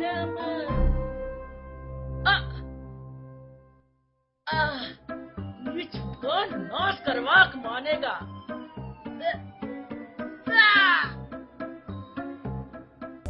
गरम। आ, आ, नीच को नाश करवाक मानेगा।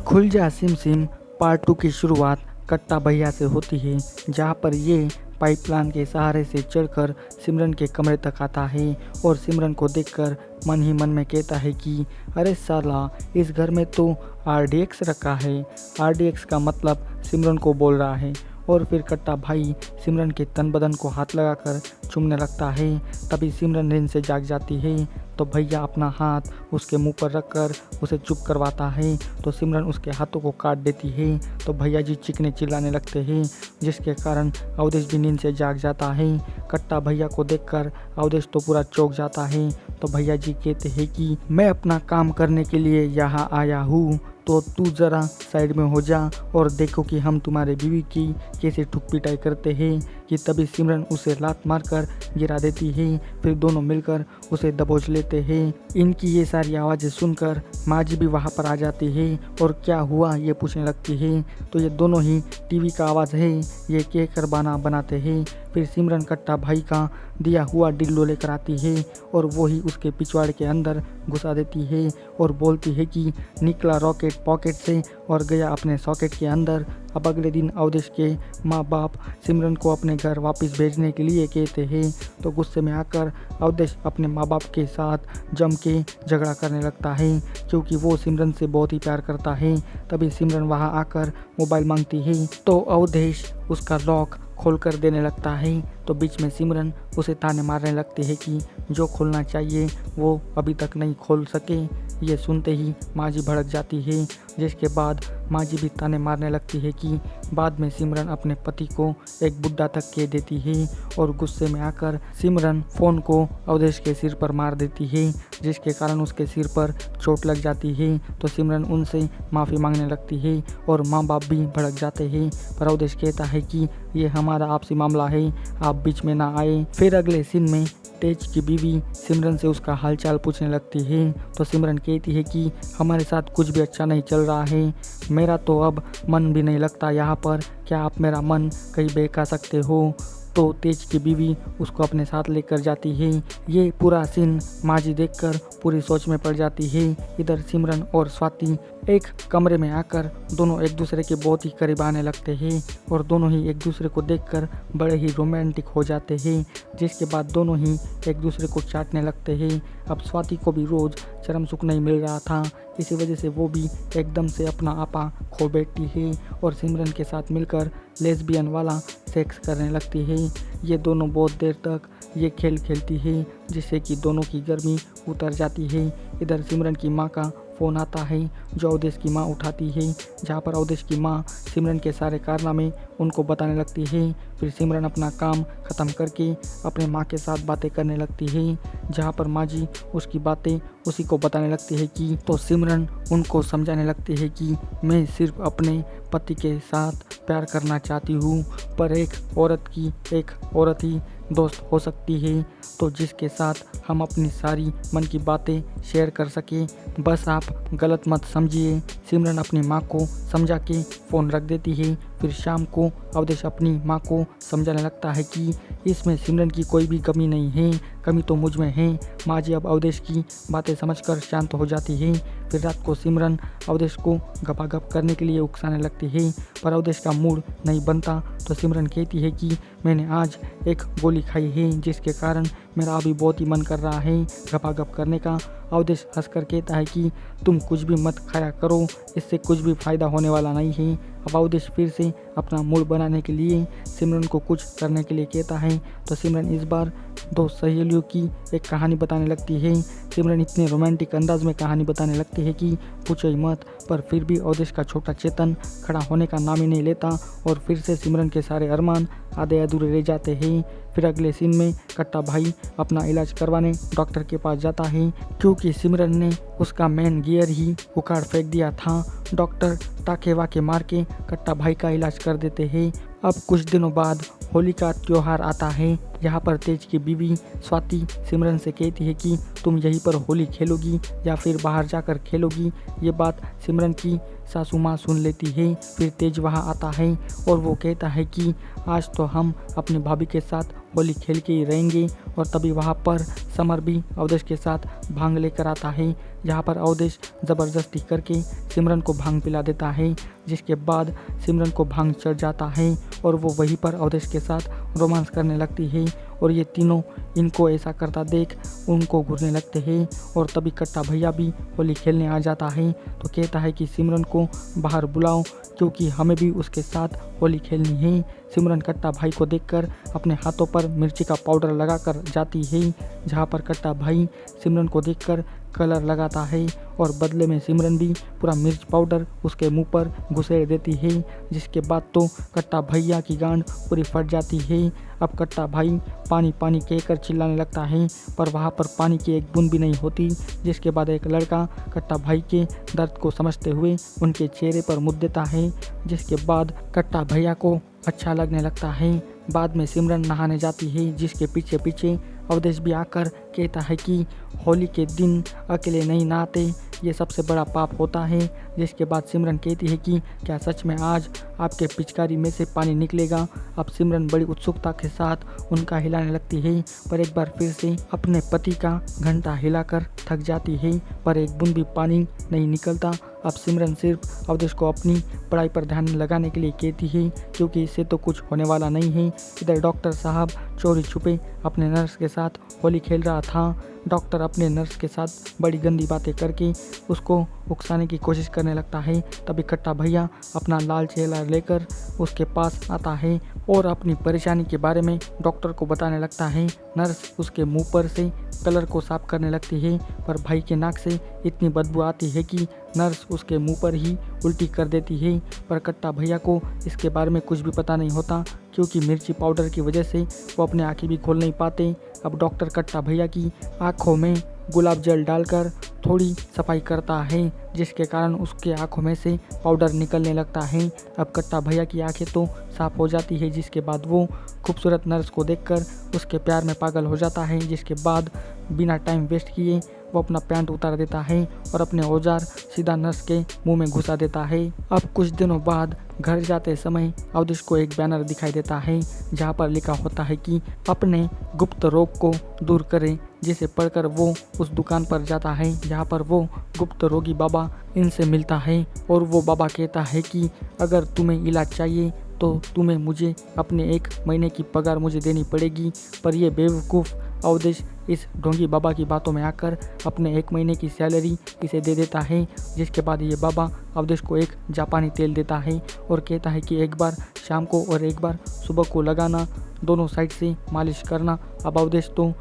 खुल जा सिम सिम पार्ट 2 की शुरुआत कट्टा भैया से होती है, जहाँ पर ये पाइपलाइन के सहारे से चढ़कर सिमरन के कमरे तक आता है और सिमरन को देखकर मन ही मन में कहता है कि अरे साला, इस घर में तो RDX रखा है। RDX का मतलब सिमरन को बोल रहा है। और फिर कट्टा भाई सिमरन के तन बदन को हाथ लगाकर चूमने लगता है। तभी सिमरन नींद से जाग जाती है तो भैया अपना हाथ उसके मुंह पर रखकर उसे चुप करवाता है तो सिमरन उसके हाथों को काट देती है। तो भैया जी चीखने चिल्लाने लगते हैं, जिसके कारण अवधेश भी नींद से जाग जाता है। कट्टा भैया को देखकर अवधेश तो पूरा चौंक जाता है। तो भैया जी कहते हैं कि मैं अपना काम करने के लिए यहाँ आया हूँ, तो तू ज़रा साइड में हो जा और देखो कि हम तुम्हारे बीवी की कैसे ठुक पिटाई करते हैं। कि तभी सिमरन उसे लात मारकर गिरा देती है। फिर दोनों मिलकर उसे दबोच लेते हैं। इनकी ये सारी आवाज़ें सुनकर माँ जी भी वहाँ पर आ जाती है और क्या हुआ ये पूछने लगती है। तो ये दोनों ही टीवी का आवाज़ है ये कहकर बहाना बनाते हैं। फिर सिमरन कट्टा भाई का दिया हुआ डिल्लो लेकर आती है और वो ही उसके पिछवाड़े के अंदर घुसा देती है और बोलती है कि निकला रॉकेट पॉकेट से और गया अपने सॉकेट के अंदर। अब अगले दिन अवधेश के माँ बाप सिमरन को अपने घर वापस भेजने के लिए कहते हैं। तो गुस्से में आकर अवधेश अपने माँ बाप के साथ जम के झगड़ा करने लगता है, क्योंकि वो सिमरन से बहुत ही प्यार करता है। तभी सिमरन वहाँ आकर मोबाइल मांगती है तो अवधेश उसका लॉक खोल कर देने लगता है। तो बीच में सिमरन उसे ताने मारने लगती है कि जो खोलना चाहिए वो अभी तक नहीं खोल सके। ये सुनते ही माँ जी भड़क जाती है, जिसके बाद माँ जी भी ताने मारने लगती है कि बाद में सिमरन अपने पति को एक बुड्ढा तक कह देती है और गुस्से में आकर सिमरन फ़ोन को अवधेश के सिर पर मार देती है, जिसके कारण उसके सिर पर चोट लग जाती है। तो सिमरन उनसे माफ़ी मांगने लगती है और माँ बाप भी भड़क जाते हैं, पर अवधेश कहता है कि ये हमारा आपसी मामला है, आप बीच में ना आए। फिर अगले सीन में तेज की बीवी सिमरन से उसका हालचाल पूछने लगती है तो सिमरन कहती है कि हमारे साथ कुछ भी अच्छा नहीं चल रहा है, मेरा तो अब मन भी नहीं लगता यहाँ पर, क्या आप मेरा मन कहीं बहका सकते हो। तो तेज की बीवी उसको अपने साथ लेकर जाती है। ये पूरा सीन माँ जी देखकर पूरी सोच में पड़ जाती है। इधर सिमरन और स्वाति एक कमरे में आकर दोनों एक दूसरे के बहुत ही करीब आने लगते हैं और दोनों ही एक दूसरे को देखकर बड़े ही रोमांटिक हो जाते हैं, जिसके बाद दोनों ही एक दूसरे को चाटने लगते हैं। अब स्वाति को भी रोज़ चरम सुख नहीं मिल रहा था, इसी वजह से वो भी एकदम से अपना आपा खो बैठती है और सिमरन के साथ मिलकर लेस्बियन वाला सेक्स करने लगती है। ये दोनों बहुत देर तक ये खेल खेलती है, जिससे कि दोनों की गर्मी उतर जाती है। इधर सिमरन की माँ का फ़ोन आता है जो अवधेश की माँ उठाती है, जहाँ पर अवधेश की माँ सिमरन के सारे कारनामे उनको बताने लगती है। फिर सिमरन अपना काम ख़त्म करके अपने माँ के साथ बातें करने लगती है, जहाँ पर माँ जी उसकी बातें उसी को बताने लगती है कि तो सिमरन उनको समझाने लगती है कि मैं सिर्फ अपने पति के साथ प्यार करना चाहती हूँ, पर एक औरत की एक औरत ही दोस्त हो सकती है, तो जिसके साथ हम अपनी सारी मन की बातें शेयर कर सके, बस आप गलत मत समझिए। सिमरन अपनी माँ को समझा के फ़ोन रख देती है। फिर शाम को अवधेश अपनी माँ को समझाने लगता है कि इसमें सिमरन की कोई भी कमी नहीं है, कमी तो मुझ में है। माँ जी अब अवधेश की बातें समझकर शांत हो जाती है। फिर रात को सिमरन अवधेश को गपागप करने के लिए उकसाने लगती है, पर अवधेश का मूड नहीं बनता। तो सिमरन कहती है कि मैंने आज एक गोली खाई है, जिसके कारण मेरा अभी बहुत ही मन कर रहा है गपागप करने का। अवधेश हंसकर कहता है कि तुम कुछ भी मत खाया करो, इससे कुछ भी फ़ायदा होने वाला नहीं है। अब अवधेश फिर से अपना मूड बनाने के लिए सिमरन को कुछ करने के लिए कहता है। तो सिमरन इस बार दो सहेलियों की एक कहानी बताने लगती है। सिमरन इतने रोमांटिक अंदाज में कहानी बताने लगती है कि पूछो ही मत, पर फिर भी अवधेश का छोटा चेतन खड़ा होने का नाम ही नहीं लेता और फिर से सिमरन के सारे अरमान आधे अधूरे रह जाते हैं। फिर अगले सीन में कट्टा भाई अपना इलाज करवाने डॉक्टर के पास जाता है, क्योंकि सिमरन ने उसका मेन गियर ही उखाड़ फेंक दिया था। डॉक्टर टाके वाके मार के कट्टा भाई का इलाज कर देते हैं। अब कुछ दिनों बाद होली का त्यौहार आता है, यहाँ पर तेज की बीवी स्वाति सिमरन से कहती है कि तुम यहीं पर होली खेलोगी या फिर बाहर जाकर खेलोगी। ये बात सिमरन की सासू माँ सुन लेती है। फिर तेज वहाँ आता है और वो कहता है कि आज तो हम अपनी भाभी के साथ होली खेल के ही रहेंगे। और तभी वहाँ पर समर भी अवधेश के साथ भांग लेकर आता है, जहाँ पर अवधेश ज़बरदस्ती करके सिमरन को भांग पिला देता है, जिसके बाद सिमरन को भांग चढ़ जाता है और वो वहीं पर अवधेश के साथ रोमांस करने लगती है। और ये तीनों इनको ऐसा करता देख उनको घूरने लगते हैं। और तभी कट्टा भैया भी होली खेलने आ जाता है, तो कहता है कि सिमरन को बाहर बुलाओ क्योंकि हमें भी उसके साथ होली खेलनी है। सिमरन कट्टा भाई को देखकर अपने हाथों पर मिर्ची का पाउडर लगाकर जाती है, जहाँ पर कट्टा भाई सिमरन को देखकर कलर लगाता है और बदले में सिमरन भी पूरा मिर्च पाउडर उसके मुंह पर घुसेड़ देती है, जिसके बाद तो कट्टा भैया की गांड पूरी फट जाती है। अब कट्टा भाई पानी पानी कहकर चिल्लाने लगता है, पर वहाँ पर पानी की एक बूंद भी नहीं होती। जिसके बाद एक लड़का कट्टा भाई के दर्द को समझते हुए उनके चेहरे पर मुद्द देता है, जिसके बाद कट्टा भैया को अच्छा लगने लगता है। बाद में सिमरन नहाने जाती है, जिसके पीछे पीछे अवधेश भी आकर कहता है कि होली के दिन अकेले नहीं नहाते, ये सबसे बड़ा पाप होता है। जिसके बाद सिमरन कहती है कि क्या सच में आज आपके पिचकारी में से पानी निकलेगा। अब सिमरन बड़ी उत्सुकता के साथ उनका हिलाने लगती है, पर एक बार फिर से अपने पति का घंटा हिलाकर थक जाती है, पर एक बूंद भी पानी नहीं निकलता। अब सिमरन सिर्फ अवधेश को अपनी पढ़ाई पर ध्यान लगाने के लिए कहती है, क्योंकि इससे तो कुछ होने वाला नहीं है। इधर डॉक्टर साहब चोरी छुपे अपने नर्स के साथ होली खेल रहा था। डॉक्टर अपने नर्स के साथ बड़ी गंदी बातें करके उसको उकसाने की कोशिश करने लगता है। तभी कट्टा भैया अपना लाल चेहरा लेकर उसके पास आता है और अपनी परेशानी के बारे में डॉक्टर को बताने लगता है। नर्स उसके मुंह पर से कलर को साफ करने लगती है, पर भाई के नाक से इतनी बदबू आती है कि नर्स उसके मुंह पर ही उल्टी कर देती है। पर कट्टा भैया को इसके बारे में कुछ भी पता नहीं होता, क्योंकि मिर्ची पाउडर की वजह से वो अपनी आंखें भी खोल नहीं पाते। अब डॉक्टर कट्टा भैया की आंखों में गुलाब जल डालकर थोड़ी सफाई करता है, जिसके कारण उसके आंखों में से पाउडर निकलने लगता है। अब कट्टा भैया की आंखें तो साफ हो जाती है, जिसके बाद वो खूबसूरत नर्स को देखकर उसके प्यार में पागल हो जाता है। जिसके बाद बिना टाइम वेस्ट किए वो अपना पैंट उतार देता है और अपने औजार सीधा नर्स के मुंह में घुसा देता है। अब कुछ दिनों बाद घर जाते समय अवधेश को एक बैनर दिखाई देता है, जहाँ पर लिखा होता है कि अपने गुप्त रोग को दूर करें, जिसे पढ़कर वो उस दुकान पर जाता है, जहाँ पर वो गुप्त रोगी बाबा इनसे मिलता है। और वो बाबा कहता है कि अगर तुम्हें इलाज चाहिए तो तुम्हें मुझे अपने 1 महीने की पगार मुझे देनी पड़ेगी। पर ये बेवकूफ़ अवधेश इस ढोंगी बाबा की बातों में आकर अपने 1 महीने की सैलरी इसे दे देता है। जिसके बाद ये बाबा अवधेश को एक जापानी तेल देता है और कहता है कि एक बार शाम को और एक बार सुबह को लगाना, दोनों साइड से मालिश करना। अब अवधेश तो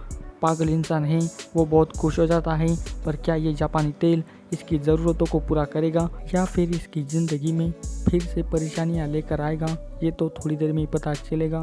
पागल इंसान है, वो बहुत खुश हो जाता है, पर क्या ये जापानी तेल इसकी ज़रूरतों को पूरा करेगा या फिर इसकी ज़िंदगी में फिर से परेशानियां लेकर आएगा, ये तो थोड़ी देर में ही पता चलेगा।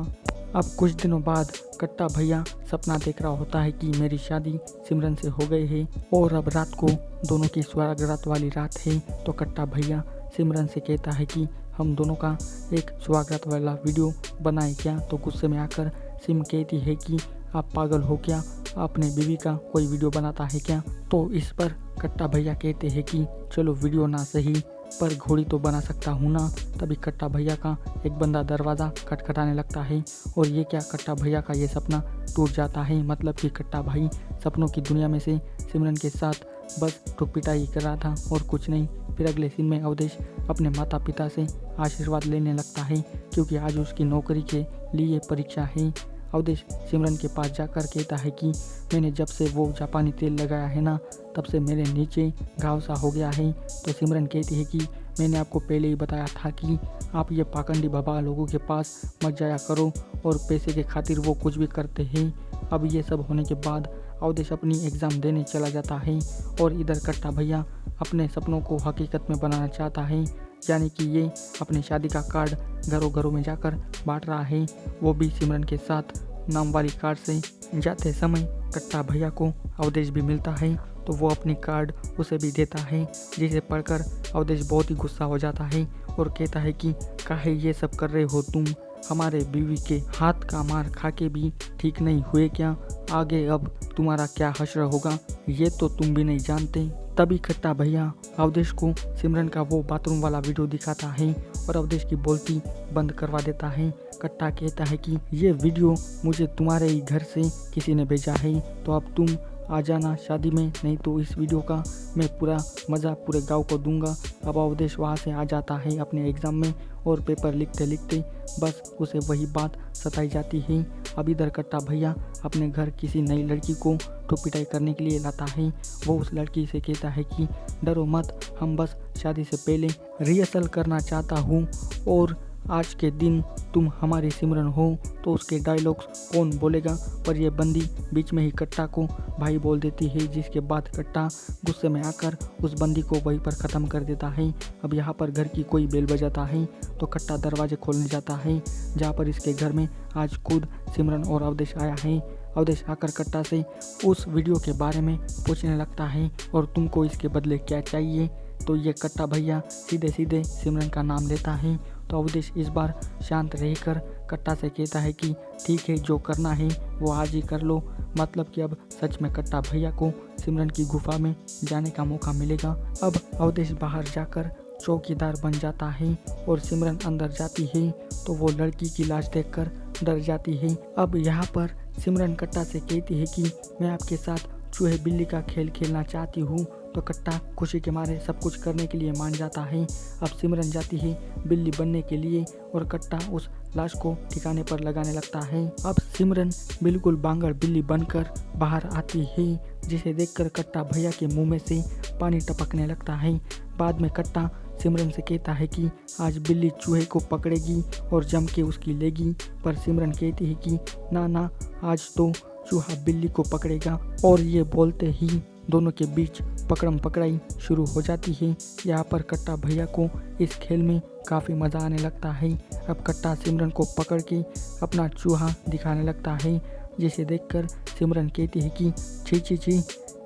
अब कुछ दिनों बाद कट्टा भैया सपना देख रहा होता है कि मेरी शादी सिमरन से हो गई है और अब रात को दोनों की सुहागरात वाली रात है। तो कट्टा भैया सिमरन से कहता है कि हम दोनों का एक सुहागरात वाला वीडियो बनाए क्या। तो गुस्से में आकर सिम कहती है कि आप पागल हो क्या, अपने बीवी का कोई वीडियो बनाता है क्या। तो इस पर कट्टा भैया कहते हैं कि चलो वीडियो ना सही पर घोड़ी तो बना सकता हूँ ना। तभी कट्टा भैया का एक बंदा दरवाज़ा खटखटाने लगता है और ये क्या, कट्टा भैया का ये सपना टूट जाता है। मतलब कि कट्टा भाई सपनों की दुनिया में से सिमरन के साथ बस ठुक पिटाई कर रहा था और कुछ नहीं। फिर अगले सीन में अवधेश अपने माता पिता से आशीर्वाद लेने लगता है, क्योंकि आज उसकी नौकरी के लिए परीक्षा है। अवधेश सिमरन के पास जाकर कहता है कि मैंने जब से वो जापानी तेल लगाया है ना, तब से मेरे नीचे घाव सा हो गया है। तो सिमरन कहती है कि मैंने आपको पहले ही बताया था कि आप ये पाखंडी बाबा लोगों के पास मत जाया करो और पैसे के खातिर वो कुछ भी करते हैं। अब ये सब होने के बाद अवधेश अपनी एग्ज़ाम देने चला जाता है और इधर कट्टा भैया अपने सपनों को हकीकत में बनाना चाहता है, यानी कि ये अपनी शादी का कार्ड घरों घरों में जाकर बांट रहा है, वो भी सिमरन के साथ नाम वाली कार्ड से। जाते समय कट्टा भैया को अवधेश भी मिलता है, तो वो अपनी कार्ड उसे भी देता है, जिसे पढ़कर अवधेश बहुत ही गुस्सा हो जाता है और कहता है कि काहे ये सब कर रहे हो तुम, हमारे बीवी के हाथ का मार खा के भी ठीक नहीं हुए क्या। आगे अब तुम्हारा क्या हश्र होगा ये तो तुम भी नहीं जानते। तभी कट्टा भैया अवधेश को सिमरन का वो बाथरूम वाला वीडियो दिखाता है और अवधेश की बोलती बंद करवा देता है। कट्टा कहता है कि ये वीडियो मुझे तुम्हारे ही घर से किसी ने भेजा है, तो अब तुम आ जाना शादी में, नहीं तो इस वीडियो का मैं पूरा मज़ा पूरे गांव को दूंगा। अब अवधेश वहाँ से आ जाता है अपने एग्ज़ाम में और पेपर लिखते लिखते बस उसे वही बात सताई जाती है। अब इधर कट्टा भैया अपने घर किसी नई लड़की को तो पिटाई करने के लिए लाता है। वो उस लड़की से कहता है कि डरो मत, हम बस शादी से पहले रिहर्सल करना चाहता हूँ और आज के दिन तुम हमारी सिमरन हो। तो उसके डायलॉग्स कौन बोलेगा, पर यह बंदी बीच में ही कट्टा को भाई बोल देती है, जिसके बाद कट्टा गुस्से में आकर उस बंदी को वहीं पर ख़त्म कर देता है। अब यहाँ पर घर की कोई बेल बजाता है तो कट्टा दरवाजे खोलने जाता है, जहाँ पर इसके घर में आज खुद सिमरन और अवधेश आया है। अवधेश आकर कट्टा से उस वीडियो के बारे में पूछने लगता है और तुमको इसके बदले क्या चाहिए। तो ये कट्टा भैया सीधे सीधे सिमरन का नाम लेता है। तो अवधेश इस बार शांत रहकर कट्टा से कहता है कि ठीक है, जो करना है वो आज ही कर लो। मतलब कि अब सच में कट्टा भैया को सिमरन की गुफा में जाने का मौका मिलेगा। अब अवधेश बाहर जाकर चौकीदार बन जाता है और सिमरन अंदर जाती है तो वो लड़की की लाश देखकर डर जाती है। अब यहाँ पर सिमरन कट्टा से कहती है कि मैं आपके साथ चूहे बिल्ली का खेल खेलना चाहती हूँ। तो कट्टा खुशी के मारे सब कुछ करने के लिए मान जाता है। अब सिमरन जाती है बिल्ली बनने के लिए और कट्टा उस लाश को ठिकाने पर लगाने लगता है। अब सिमरन बिल्कुल बांगड़ बिल्ली बनकर बाहर आती है, जिसे देखकर कट्टा भैया के मुंह में से पानी टपकने लगता है। बाद में कट्टा सिमरन से कहता है कि आज बिल्ली चूहे को पकड़ेगी और जम के उसकी लेगी, पर सिमरन कहती है कि ना, आज तो चूहा बिल्ली को पकड़ेगा। और ये बोलते ही दोनों के बीच पकड़म पकड़ाई शुरू हो जाती है। यहाँ पर कट्टा भैया को इस खेल में काफ़ी मज़ा आने लगता है। अब कट्टा सिमरन को पकड़ के अपना चूहा दिखाने लगता है, जिसे देखकर सिमरन कहती है कि छी,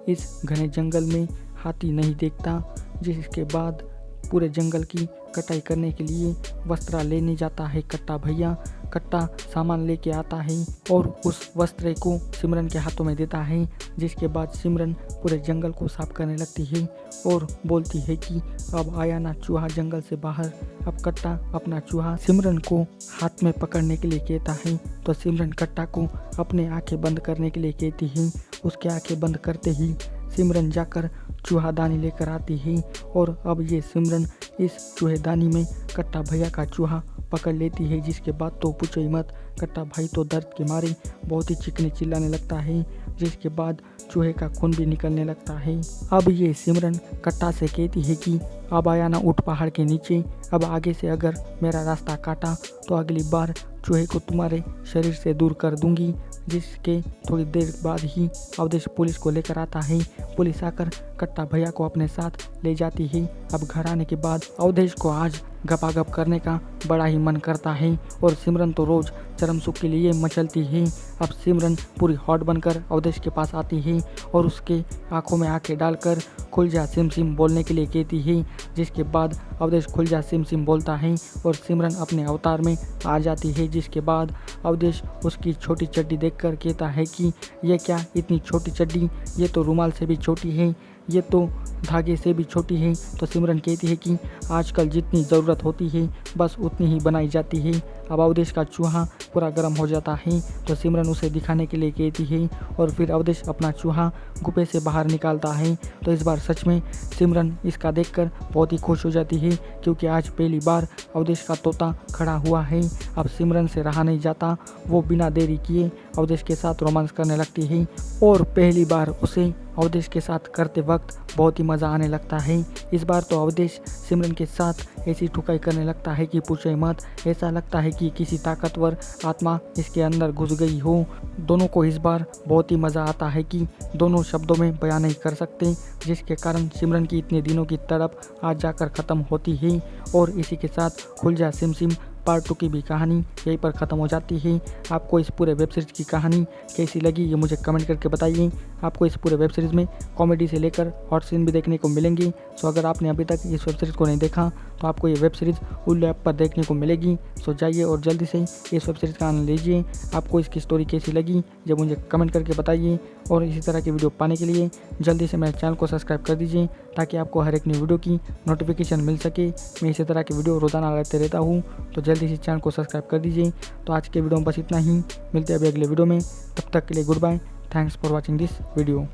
इस घने जंगल में हाथी नहीं देखता। जिसके बाद पूरे जंगल की कटाई करने के लिए वस्त्रा लेने जाता है कट्टा भैया। कट्टा सामान लेके आता है और उस वस्त्र को सिमरन के हाथों में देता है, जिसके बाद सिमरन पूरे जंगल को साफ करने लगती है और बोलती है कि अब आया ना चूहा जंगल से बाहर। अब कट्टा अपना चूहा सिमरन को हाथ में पकड़ने के लिए कहता है तो सिमरन कट्टा को अपने आंखें बंद करने के लिए कहती है। उसके आंखें बंद करते ही सिमरन जाकर चूहादानी लेकर आती है और अब ये सिमरन इस चूहेदानी में कट्टा भैया का चूहा पकड़ लेती है, जिसके बाद तो पूछो ही मत, कट्टा भाई तो दर्द के मारे बहुत ही चीखने चिल्लाने लगता है, जिसके बाद चूहे का खून भी निकलने लगता है। अब ये सिमरन कट्टा से कहती है कि अब आया ना ऊँट पहाड़ के नीचे, अब आगे से अगर मेरा रास्ता काटा तो अगली बार चूहे को तुम्हारे शरीर से दूर कर दूंगी। जिसके थोड़ी देर बाद ही अवधेश पुलिस को लेकर आता है। पुलिस आकर कट्टा भैया को अपने साथ ले जाती है। अब घर आने के बाद अवधेश को आज गपागप करने का बड़ा ही मन करता है और सिमरन तो रोज चरम सुख के लिए मचलती है। अब सिमरन पूरी हॉट बनकर अवधेश के पास आती है और उसके आंखों में आंखें डालकर खुल जा सिम सिम बोलने के लिए कहती है, जिसके बाद अवधेश खुल जा सिम सिम बोलता है और सिमरन अपने अवतार में आ जाती है। जिसके बाद अवधेश उसकी छोटी चड्डी देखकर कहता है कि यह क्या इतनी छोटी चड्डी, ये तो रुमाल से भी छोटी है, ये तो धागे से भी छोटी है। तो सिमरन कहती है कि आजकल जितनी ज़रूरत होती है बस उतनी ही बनाई जाती है। अब अवधेश का चूहा पूरा गर्म हो जाता है तो सिमरन उसे दिखाने के लिए कहती है और फिर अवधेश अपना चूहा गुफे से बाहर निकालता है। तो इस बार सच में सिमरन इसका देखकर बहुत ही खुश हो जाती है, क्योंकि आज पहली बार अवधेश का तोता खड़ा हुआ है। अब सिमरन से रहा नहीं जाता, वो बिना देरी किए अवधेश के साथ रोमांस करने लगती है और पहली बार उसे अवधेश के साथ करते वक्त बहुत ही मज़ा आने लगता है। इस बार तो अवधेश सिमरन के साथ ऐसी ठुकाई करने लगता है कि पूछे मत, ऐसा लगता है कि किसी ताकतवर आत्मा इसके अंदर घुस गई हो। दोनों को इस बार बहुत ही मज़ा आता है कि दोनों शब्दों में बयान नहीं कर सकते, जिसके कारण सिमरन की इतने दिनों की तड़प आज जाकर ख़त्म होती है। और इसी के साथ खुल जा सिम सिम पार्ट 2 की भी कहानी यहीं पर ख़त्म हो जाती है। आपको इस पूरे वेब सीरीज की कहानी कैसी लगी ये मुझे कमेंट करके बताइए। आपको इस पूरे वेब सीरीज़ में कॉमेडी से लेकर हॉट सीन भी देखने को मिलेंगी। सो अगर आपने अभी तक इस वेब सीरीज़ को नहीं देखा तो आपको ये वेब सीरीज़ उल्लू ऐप पर देखने को मिलेगी। सो जाइए और जल्दी से इस वेब सीरीज़ का आनंद लीजिए। आपको इसकी स्टोरी कैसी लगी जब मुझे कमेंट करके बताइए, और इसी तरह की वीडियो पाने के लिए जल्दी से मेरे चैनल को सब्सक्राइब कर दीजिए ताकि आपको हर एक नई वीडियो की नोटिफिकेशन मिल सके। मैं इसी तरह की वीडियो रोज़ाना लाते रहता हूँ, तो जल्दी से चैनल को सब्सक्राइब कर दीजिए। तो आज के वीडियो में बस इतना ही, मिलते हैं अभी अगले वीडियो में। तब तक के लिए goodbye, thanks for watching this video.